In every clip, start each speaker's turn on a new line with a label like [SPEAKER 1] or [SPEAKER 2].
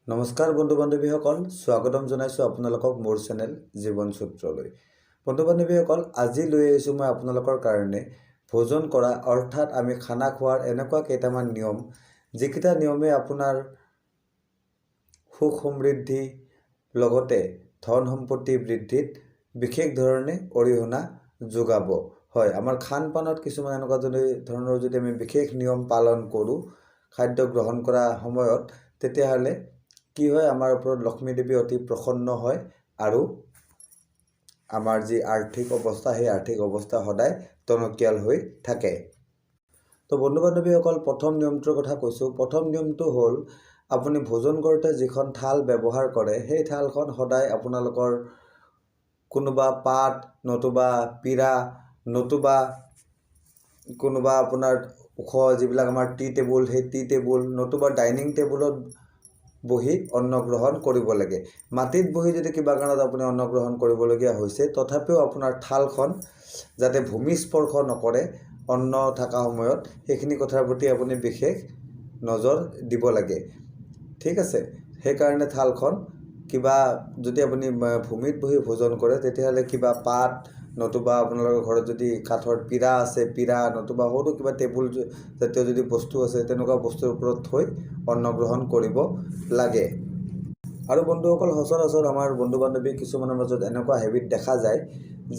[SPEAKER 1] নমস্কাৰ বন্ধু বান্ধৱীসকল, স্বাগতম জনাইছোঁ আপোনালোকক মোৰ চেনেল জীৱন সূত্ৰলৈ। বন্ধু বান্ধৱীসকল, আজি লৈ আহিছোঁ মই আপোনালোকৰ কাৰণে ভোজন কৰা অৰ্থাৎ আমি খানা খোৱাৰ এনেকুৱা কেইটামান নিয়ম, যিকেইটা নিয়মে আপোনাৰ সুখ সমৃদ্ধি লগতে ধন সম্পত্তি বৃদ্ধিত বিশেষ ধৰণে অৰিহণা যোগাব। হয়, আমাৰ খান পানত কিছুমান এনেকুৱা ধৰণৰ যদি আমি বিশেষ নিয়ম পালন কৰোঁ খাদ্য গ্ৰহণ কৰা সময়ত, তেতিয়াহ'লে কি হয়, আমাৰ ওপৰত লক্ষ্মী দেৱী অতি প্ৰসন্ন হয় আৰু আমাৰ যি আৰ্থিক অৱস্থা, সেই আৰ্থিক অৱস্থা সদায় টনকিয়াল হৈ থাকে। তো বন্ধু বান্ধৱীসকল, প্ৰথম নিয়মটোৰ কথা কৈছোঁ। প্ৰথম নিয়মটো হ'ল, আপুনি ভোজন কৰোঁতে যিখন থাল ব্যৱহাৰ কৰে, সেই থালখন সদায় আপোনালোকৰ কোনোবা পাত নতুবা পীৰা নতুবা কোনোবা আপোনাৰ ওখ যিবিলাক আমাৰ টি টেবুল, সেই টি টেবুল নতুবা ডাইনিং টেবুলত বহি অন্ন গ্ৰহণ কৰিব লাগে। মাটিত বহি যদি কিবা কাৰণত আপুনি অন্ন গ্ৰহণ কৰিবলগীয়া হৈছে, তথাপিও আপোনাৰ থালখন যাতে ভূমিস্পৰ্শ নকৰে অন্ন থকা সময়ত, সেইখিনি কথাৰ প্ৰতি আপুনি বিশেষ নজৰ দিব লাগে। ঠিক আছে, সেইকাৰণে থালখন কিবা যদি আপুনি ভূমিত বহি ভোজন কৰে, তেতিয়াহ'লে কিবা পাত নতুবা আপোনালোকৰ ঘৰত যদি কাঠৰ পীৰা আছে, পীৰা নতুবা সৰু কিবা টেবুল জাতীয় যদি বস্তু আছে, তেনেকুৱা বস্তুৰ ওপৰত থৈ অন্ন গ্ৰহণ কৰিব লাগে। আৰু বন্ধুসকল, সচৰাচৰ আমাৰ বন্ধু বান্ধৱী কিছুমানৰ মাজত এনেকুৱা হেবিট দেখা যায়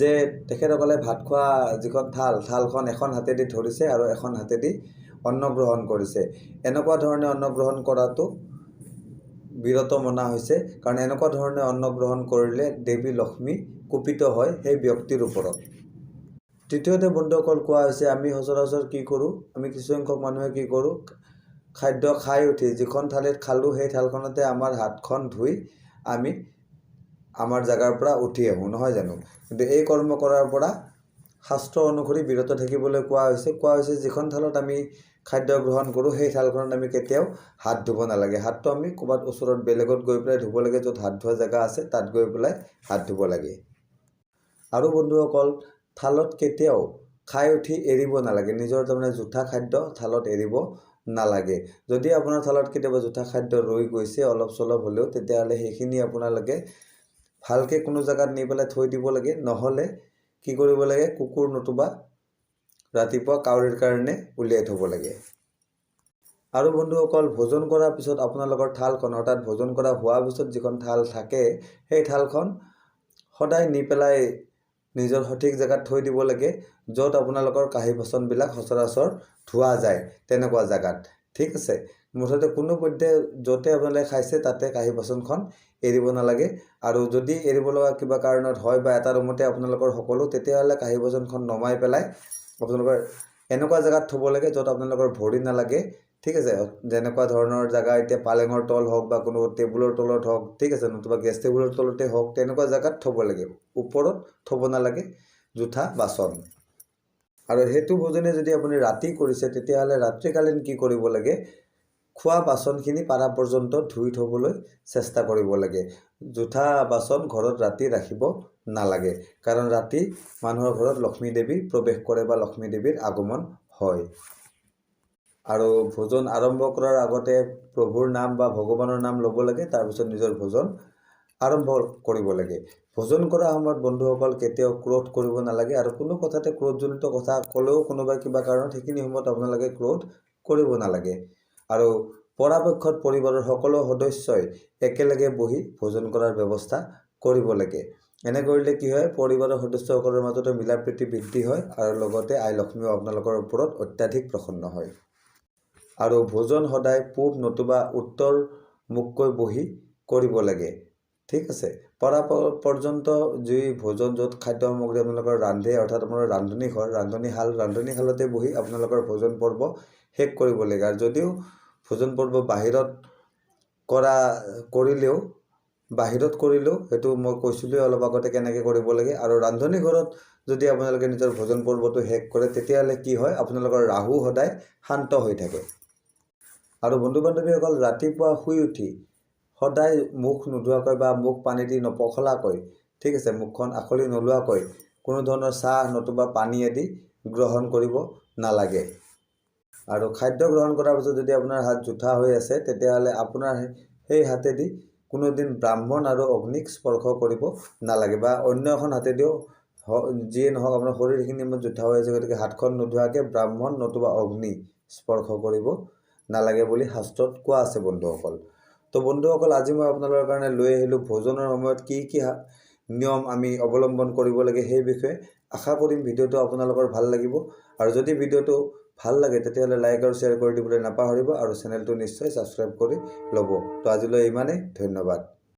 [SPEAKER 1] যে তেখেতসকলে ভাত খোৱা যিখন থালখন এখন হাতেদি ধৰিছে আৰু এখন হাতেদি অন্ন গ্ৰহণ কৰিছে। এনেকুৱা ধৰণে অন্ন গ্ৰহণ কৰাটো বিৰত মনা হৈছে, কাৰণ এনেকুৱা ধৰণে অন্ন গ্ৰহণ কৰিলে দেৱী লক্ষ্মী কুপিত হয় সেই ব্যক্তিৰ ওপৰত। তৃতীয়তে বন্ধুসকল, কোৱা হৈছে আমি সচৰাচৰ কি কৰোঁ, আমি কিছুসংখ্যক মানুহে কি কৰোঁ, খাদ্য খাই উঠি যিখন থালিত খালোঁ সেই থালখনতে আমাৰ হাতখন ধুই আমি আমাৰ জেগাৰ পৰা উঠি আহোঁ, নহয় জানো? কিন্তু এই কৰ্ম কৰাৰ পৰা শাস্ত্ৰ অনুসৰি বিৰত থাকিবলৈ কোৱা হৈছে। যিখন থালত আমি খাদ্য গ্ৰহণ কৰোঁ, সেই থালখনত আমি কেতিয়াও হাত ধুব নালাগে। হাতটো আমি ক'ৰবাত ওচৰত বেলেগত গৈ পেলাই ধুব লাগে, য'ত হাত ধোৱা জেগা আছে তাত গৈ পেলাই হাত ধুব লাগে। আৰু বন্ধুসকল, থালত কেতিয়াও খাই উঠি এৰিব নালাগে। নিজৰ তাৰমানে জোঠা খাদ্য থালত এৰিব নালাগে। যদি আপোনাৰ থালত কেতিয়াবা জোঠা খাদ্য ৰৈ গৈছে অলপ চলপ হ'লেও, তেতিয়াহ'লে সেইখিনি আপোনালোকে ভালকৈ কোনো জেগাত নি পেলাই থৈ দিব লাগে। নহ'লে কি কৰিব লাগে, কুকুৰ নতুবা ৰাতিপুৱা কাউৰীৰ কাৰণে উলিয়াই থ'ব লাগে। আৰু বন্ধুসকল, ভোজন কৰাৰ পিছত আপোনালোকৰ থালখন, অৰ্থাৎ ভোজন কৰা হোৱাৰ পিছত যিখন থাল থাকে, সেই থালখন সদায় নি পেলাই নিজৰ সঠিক জেগাত থৈ দিব লাগে, য'ত আপোনালোকৰ কাঁহী বাচনবিলাক সচৰাচৰ ধোৱা যায়, তেনেকুৱা জেগাত। ঠিক আছে, মুঠতে কোনোপধ্যে য'তে আপোনালোকে খাইছে তাতে কাঁহী বাচনখন এৰিব নালাগে। আৰু যদি এৰিব লগা কিবা কাৰণত হয় বা এটা ৰুমতে আপোনালোকৰ সকলো, তেতিয়াহ'লে কাঁহী বাচনখন নমাই পেলাই আপোনালোকৰ এনেকুৱা জেগাত থ'ব লাগে য'ত আপোনালোকৰ ভৰি নালাগে। ঠিক আছে, যেনেকুৱা ধৰণৰ জেগা, এতিয়া পালেঙৰ তল হওক বা কোনো টেবুলৰ তলত হওক, ঠিক আছে, নতুবা গেছ টেবুলৰ তলতে হওক, তেনেকুৱা জেগাত থ'ব লাগে। ওপৰত থ'ব নালাগে জোঠা বাচন। আৰু সেইটো ভোজনে যদি আপুনি ৰাতি কৰিছে, তেতিয়াহ'লে ৰাত্ৰিকালীন কি কৰিব লাগে, খোৱা বাচনখিনি পাৰা পৰ্যন্ত ধুই থ'বলৈ চেষ্টা কৰিব লাগে। জোঠা বাচন ঘৰত ৰাতি ৰাখিব নালাগে, কাৰণ ৰাতি মানুহৰ ঘৰত লক্ষ্মী দেৱী প্ৰৱেশ কৰে বা লক্ষ্মী দেৱীৰ আগমন হয়। আৰু ভোজন আৰম্ভ কৰাৰ আগতে প্ৰভুৰ নাম বা ভগৱানৰ নাম ল'ব লাগে, তাৰপিছত নিজৰ ভোজন আৰম্ভ কৰিব লাগে। ভোজন কৰা সময়ত বন্ধুসকল কেতিয়াও ক্ৰোধ কৰিব নালাগে, আৰু কোনো কথাতে ক্ৰোধজনিত কথা ক'লেও কোনোবাই কিবা কাৰণত সেইখিনি সময়ত আপোনালোকে ক্ৰোধ কৰিব নালাগে। আৰু পৰাপক্ষত পৰিবাৰৰ সকলো সদস্যই একেলগে বহি ভোজন কৰাৰ ব্যৱস্থা কৰিব লাগে। এনে কৰিলে কি হয়, পৰিবাৰৰ সদস্যসকলৰ মাজতে মিলা প্ৰীতি বৃদ্ধি হয় আৰু লগতে আই লক্ষ্মীও আপোনালোকৰ ওপৰত অত্যাধিক প্ৰসন্ন হয়। আৰু ভোজন সদায় পূব নতুবা উত্তৰ মুখকৈ বহি কৰিব লাগে। ঠিক আছে, পৰা পৰ্যন্ত যি ভোজন, য'ত খাদ্য সামগ্ৰী আপোনালোকৰ ৰান্ধে, অৰ্থাৎ আপোনাৰ ৰান্ধনি ঘৰ, ৰান্ধনিশালতে বহি আপোনালোকৰ ভোজন পৰ্ব শেষ কৰিব লাগে। আৰু যদিও ভোজন পৰ্ব বাহিৰত কৰিলেও সেইটো মই কৈছিলোঁ অলপ আগতে কেনেকৈ কৰিব লাগে। আৰু ৰান্ধনি ঘৰত যদি আপোনালোকে নিজৰ ভোজন পৰ্বটো শেষ কৰে, তেতিয়াহ'লে কি হয়, আপোনালোকৰ ৰাহু সদায় শান্ত হৈ থাকে। আৰু বন্ধু বান্ধৱীসকল, ৰাতিপুৱা শুই উঠি সদায় মুখ নোধোৱাকৈ বা মুখ পানী দি নপখলাকৈ, ঠিক আছে, মুখখন আখলি নোলোৱাকৈ কোনো ধৰণৰ চাহ নতুবা পানী আদি গ্ৰহণ কৰিব নালাগে। আৰু খাদ্য গ্ৰহণ কৰাৰ পিছত যদি আপোনাৰ হাত জোঠা হৈ আছে, তেতিয়াহ'লে আপোনাৰ সেই হাতেদি কোনোদিন ব্ৰাহ্মণ আৰু অগ্নিক স্পৰ্শ কৰিব নালাগে, বা অন্য এখন হাতেদিও যিয়ে নহওক আপোনাৰ শৰীৰখিনি ইমান জোঠা হৈ আছে, গতিকে হাতখন নোধোৱাকৈ ব্ৰাহ্মণ নতুবা অগ্নি স্পৰ্শ কৰিব নালাগে বুলি শাস্ত্ৰত কোৱা আছে বন্ধুসকল। তো বন্ধুসকল, আজি মই আপোনালোকৰ কাৰণে লৈ আহিলোঁ ভোজনৰ সময়ত কি কি নিয়ম আমি অৱলম্বন কৰিব লাগে সেই বিষয়ে। আশা কৰিম ভিডিঅ'টো আপোনালোকৰ ভাল লাগিব, আৰু যদি ভিডিঅ'টো ভাল লাগে তেতিয়াহ'লে লাইক আৰু শ্বেয়াৰ কৰি দিবলৈ নাপাহৰিব, আৰু চেনেলটো নিশ্চয় ছাবস্ক্ৰাইব কৰি ল'ব। তো আজিলৈ ইমানেই, ধন্যবাদ।